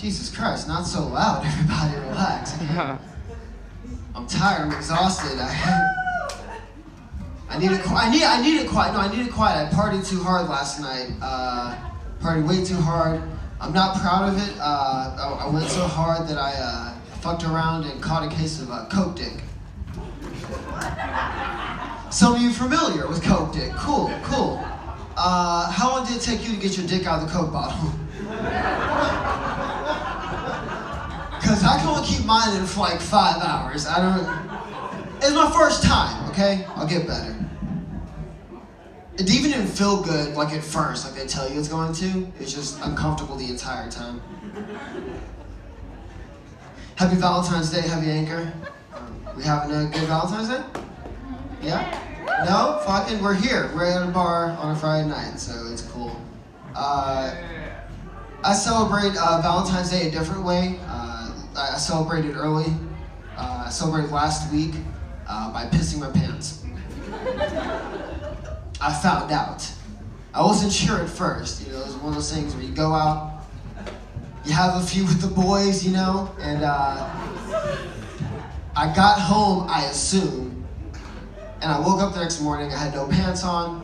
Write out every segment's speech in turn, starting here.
Jesus Christ, not so loud, everybody relax. I'm tired, I'm exhausted. I needed quiet. I needed quiet. I partied too hard last night. Partied way too hard. I'm not proud of it. I went so hard that I fucked around and caught a case of Coke Dick. Some of you familiar with Coke Dick. Cool. How long did it take you to get your dick out of the Coke bottle? Because I can only keep mine in for like 5 hours. It's my first time, okay? I'll get better. It even didn't feel good like at first, like they tell you it's going to. It's just uncomfortable the entire time. Happy Valentine's Day, Heavy Anchor. We having a good Valentine's Day? Yeah? No? Fucking, we're here. We're at a bar on a Friday night, so it's cool. I celebrate Valentine's Day a different way. I celebrated early. I celebrated last week by pissing my pants. I found out. I wasn't sure at first. You know, it was one of those things where you go out, you have a few with the boys, you know, and I got home, I assume, and I woke up the next morning, I had no pants on,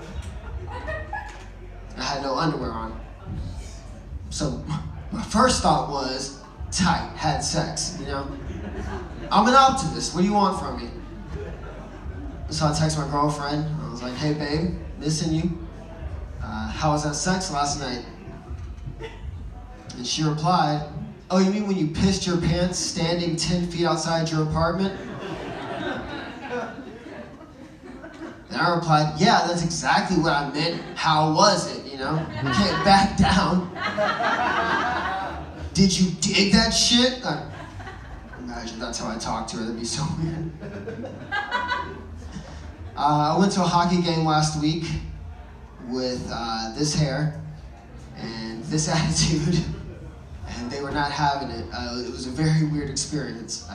I had no underwear on. So my first thought was, tight, had sex, you know? I'm an optimist, what do you want from me? So I texted my girlfriend, I was like, hey babe, missing you. How was that sex last night? And she replied, oh, you mean when you pissed your pants standing 10 feet outside your apartment? And I replied, yeah, that's exactly what I meant. How was it, you know? You can't back down. Did you dig that shit? Imagine that's how I talk to her, that'd be so weird. I went to a hockey game last week with this hair and this attitude, and they were not having it. It was a very weird experience.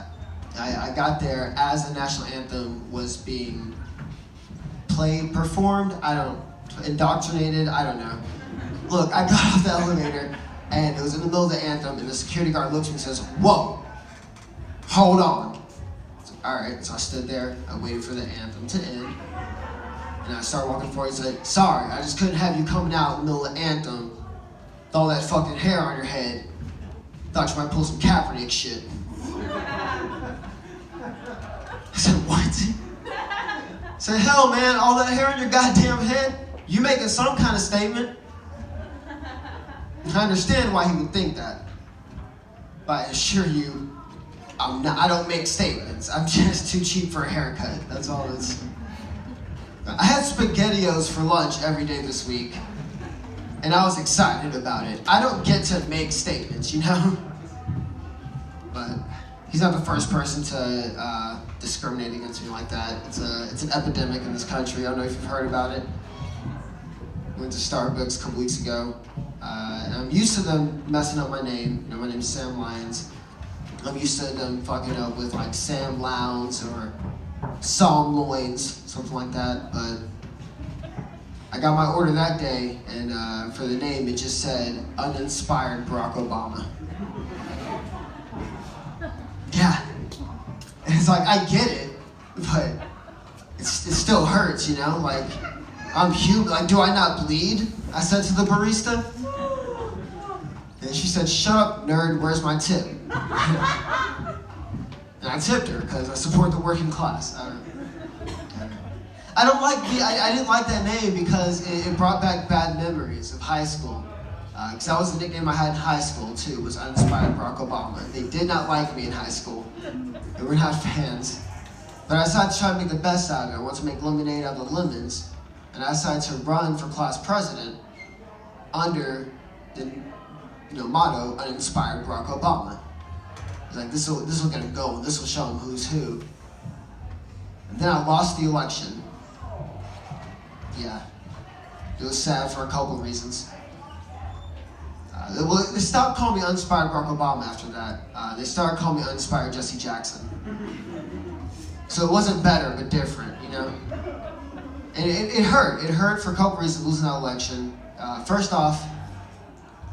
I got there as the national anthem was being performed, indoctrinated, I don't know. Look, I got off the elevator, and it was in the middle of the anthem, and the security guard looks at me and says, whoa, hold on. Alright, so I stood there, I waited for the anthem to end, and I started walking forward and said, sorry, I just couldn't have you coming out in the middle of the anthem with all that fucking hair on your head. Thought you might pull some Kaepernick shit. I said, what? I said, hell man, all that hair on your goddamn head? You making some kind of statement? I understand why he would think that, but I assure you, I don't make statements. I'm just too cheap for a haircut. That's all it's. I had SpaghettiOs for lunch every day this week, and I was excited about it. I don't get to make statements, you know? But he's not the first person to discriminate against me like that. It's an epidemic in this country. I don't know if you've heard about it. I went to Starbucks a couple weeks ago, and I'm used to them messing up my name. You know, my name's Sam Lyons. I'm used to them fucking up with like Sam Lowndes or Psalm Loins, something like that, but I got my order that day, and for the name it just said, uninspired Barack Obama. Yeah. And it's like, I get it, but it still hurts, you know? Like, I'm human, like, do I not bleed? I said to the barista. And she said, shut up, nerd, where's my tip? And I tipped her, because I support the working class. I didn't like that name because it brought back bad memories of high school. Because that was the nickname I had in high school, too, was Uninspired Barack Obama. They did not like me in high school. They were not fans. But I decided to try to make the best out of it. I wanted to make lemonade out of the lemons. And I decided to run for class president under the motto, Uninspired Barack Obama. I was like, this will get him going. This will show him who's who. And then I lost the election. Yeah. It was sad for a couple of reasons. They stopped calling me Uninspired Barack Obama after that. They started calling me Uninspired Jesse Jackson. So it wasn't better, but different, you know? And it hurt. It hurt for a couple reasons, losing that election. First off,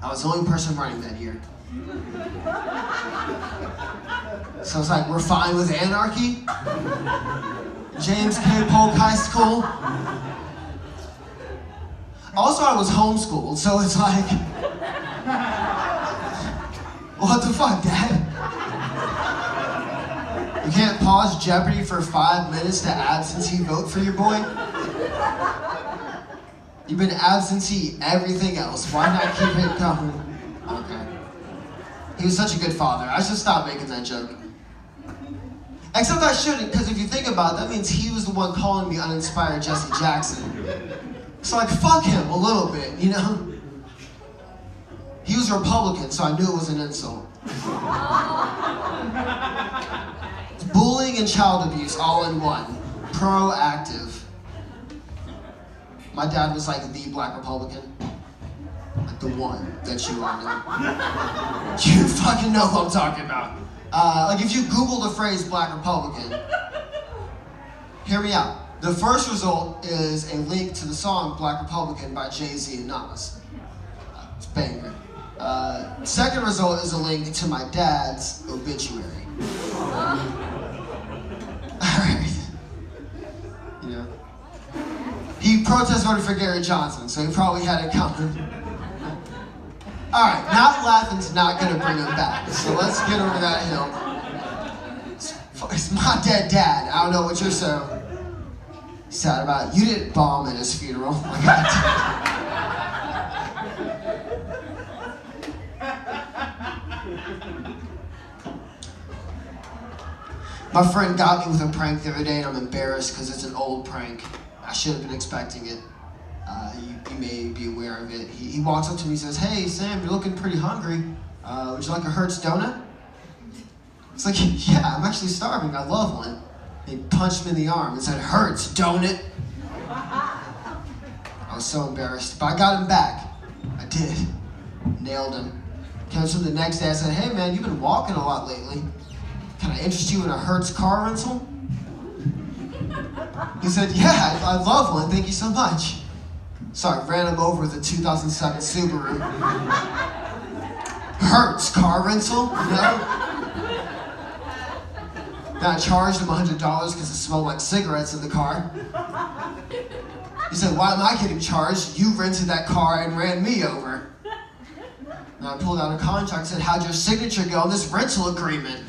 I was the only person running that year. So it's like, we're fine with anarchy? James K. Polk High School? Also, I was homeschooled, so it's like, what the fuck, Dad? You can't pause Jeopardy for 5 minutes to absentee vote for your boy? You've been absentee everything else. Why not keep it going? Okay. He was such a good father. I should stop making that joke. Except I shouldn't, because if you think about it, that means he was the one calling me uninspired Jesse Jackson. So like, fuck him a little bit, you know? He was a Republican, so I knew it was an insult. It's bullying and child abuse all in one. Proactive. My dad was like the black Republican. Like the one that you all know. You fucking know who I'm talking about. Like if you Google the phrase black Republican, hear me out. The first result is a link to the song Black Republican by Jay-Z and Nas. It's banger. Second result is a link to my dad's obituary. Alright. You know. He protest voted for Gary Johnson, so he probably had it coming. Alright, not laughing's not gonna bring him back, so let's get over that hill. It's my dead dad. I don't know what you're so sad about. You didn't bomb at his funeral. Like My friend got me with a prank the other day, and I'm embarrassed because it's an old prank. I should have been expecting it. You may be aware of it. He walks up to me and says, "Hey, Sam, you're looking pretty hungry. Would you like a Hertz donut?" It's like, yeah, I'm actually starving. I love one. He punched me in the arm and said, "Hertz, donut." I was so embarrassed, but I got him back. I did. Nailed him. Came to him the next day. I said, "Hey, man, you've been walking a lot lately. Can I interest you in a Hertz car rental?" He said, "Yeah, I love one. Thank you so much." So I ran him over with a 2007 Subaru. Hertz car rental, you know? Then I charged him $100 because it smelled like cigarettes in the car. He said, "Why am I getting charged? You rented that car and ran me over." And I pulled out a contract and said, "How'd your signature go on this rental agreement?"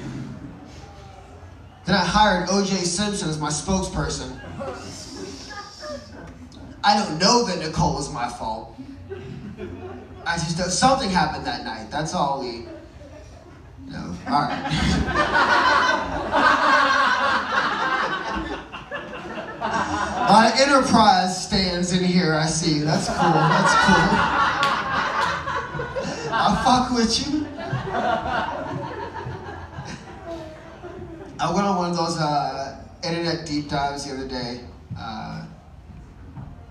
Then I hired O.J. Simpson as my spokesperson. I don't know that Nicole was my fault. I just know something happened that night. That's all we know. All right. A lot of Enterprise stands in here, I see. That's cool. That's cool. I'll fuck with you. I went on one of those internet deep dives the other day.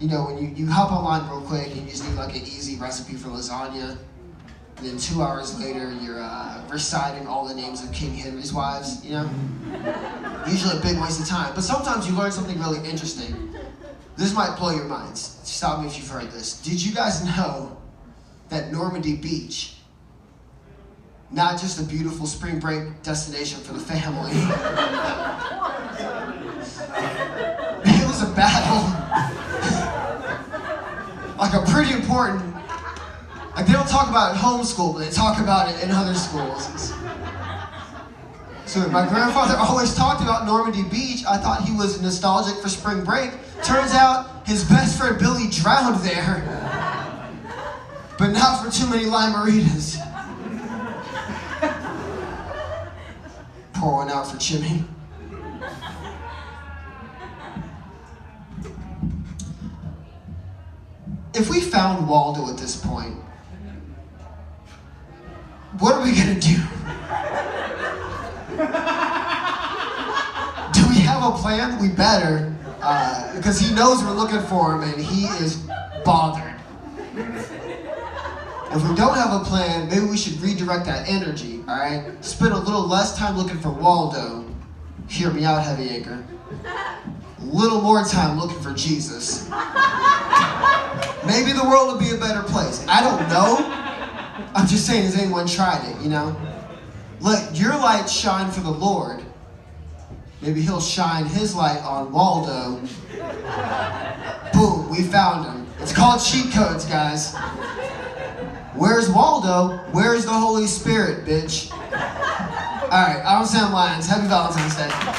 You know, when you hop online real quick and you just need like an easy recipe for lasagna, and then 2 hours later you're reciting all the names of King Henry's wives, you know? Usually a big waste of time, but sometimes you learn something really interesting. This might blow your minds. Stop me if you've heard this. Did you guys know that Normandy Beach, not just a beautiful spring break destination for the family, it was a battle. Like a pretty important, like they don't talk about it in homeschool, but they talk about it in other schools. So my grandfather always talked about Normandy Beach. I thought he was nostalgic for spring break. Turns out his best friend Billy drowned there, but not for too many limeritas. Pour one out for Jimmy. If we found Waldo at this point, what are we gonna do? Do we have a plan? We better, because he knows we're looking for him and he is bothered. If we don't have a plan, maybe we should redirect that energy, all right? Spend a little less time looking for Waldo. Hear me out, Heavy Acre. A little more time looking for Jesus. Maybe the world would be a better place. I don't know. I'm just saying, has anyone tried it, you know? Let your light shine for the Lord. Maybe he'll shine his light on Waldo. Boom, we found him. It's called cheat codes, guys. Where's Waldo? Where's the Holy Spirit, bitch? Alright, I'm Sam Lyons. Happy Valentine's Day.